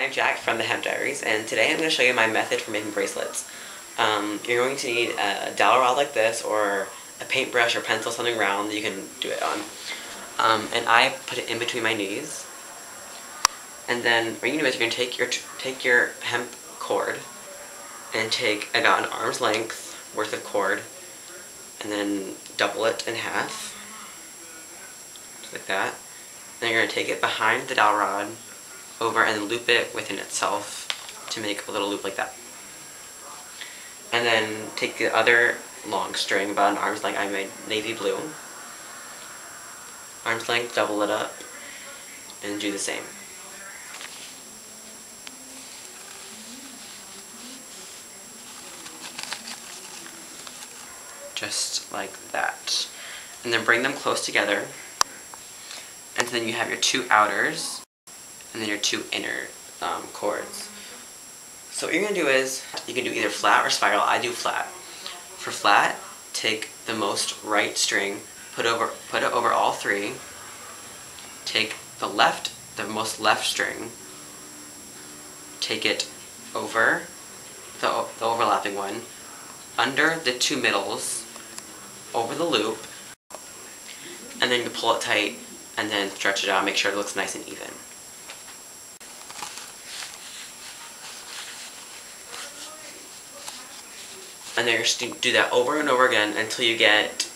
I'm Jack from the Hemp Diaries, and today I'm going to show you my method for making bracelets. You're going to need a dowel rod like this, or a paintbrush or pencil, something round that you can do it on. And I put it in between my knees. And then what you're going to do is you're going to take your hemp cord and take about an arm's length worth of cord, and then double it in half, just like that. Then you're going to take it behind the dowel rod over and loop it within itself to make a little loop like that. And then take the other long string, about an arm's length, I made navy blue. Arm's length, double it up, and do the same. Just like that. And then bring them close together. And then you have your two outers, and then your two inner cords. So what you're going to do is, you can do either flat or spiral. I do flat. For flat, take the most right string, put it over all three, take the most left string, take it over the overlapping one, under the two middles, over the loop, and then you pull it tight, and then stretch it out, make sure it looks nice and even. And then you're just going to do that over and over again until you get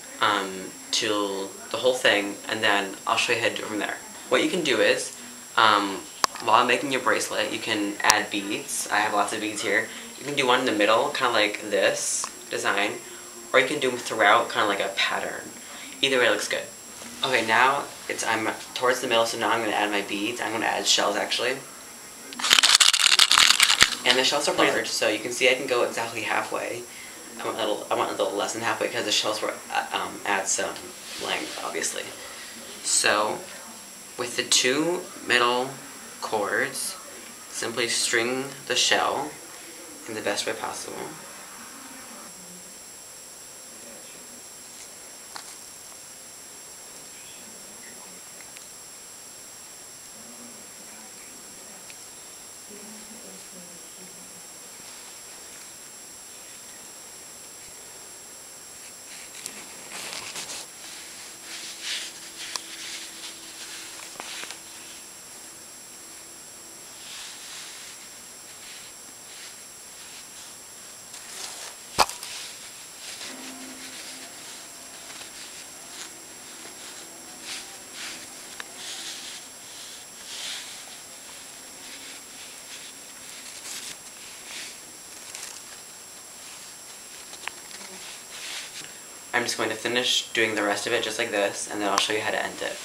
to the whole thing, and then I'll show you how to do it from there. What you can do is, while making your bracelet, you can add beads. I have lots of beads here. You can do one in the middle, kind of like this design, or you can do them throughout, kind of like a pattern. Either way looks good. Okay, now I'm towards the middle, so now I'm going to add my beads. I'm going to add shells, actually. And the shells are large, so you can see I can go exactly halfway. I want a little less than halfway because the shells will add some length, obviously. So, with the two middle cords, simply string the shell in the best way possible. I'm just going to finish doing the rest of it just like this, and then I'll show you how to end it.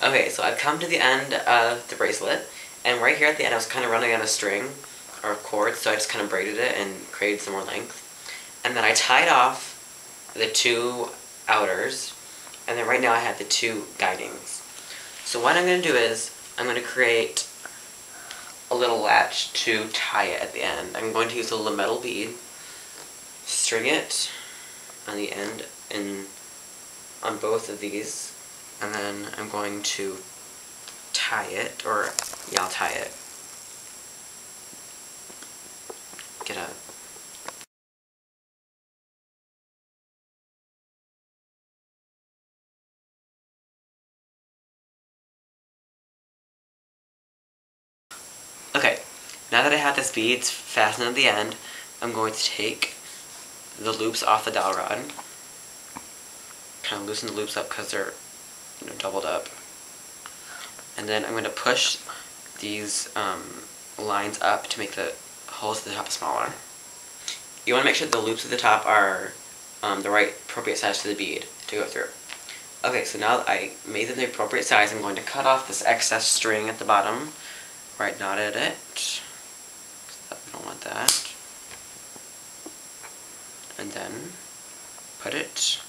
Okay, so I've come to the end of the bracelet, and right here at the end I was kind of running out of string, or cord, so I just kind of braided it and created some more length. And then I tied off the two outers, and then right now I have the two guidings. So what I'm going to do is, I'm going to create a little latch to tie it at the end. I'm going to use a little metal bead, string it on the end on both of these, and then I'm going to tie it, or yeah, I'll tie it. Get a Okay, now that I have this beads fastened at the end, I'm going to take the loops off the dowel rod, kind of loosen the loops up because they're doubled up, and then I'm going to push these lines up to make the holes at the top smaller. You want to make sure the loops at the top are the right appropriate size to the bead to go through. Okay, so now that I made them the appropriate size, I'm going to cut off this excess string at the bottom where I knotted it. I don't want that. And then put it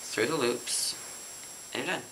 through the loops, and you're done.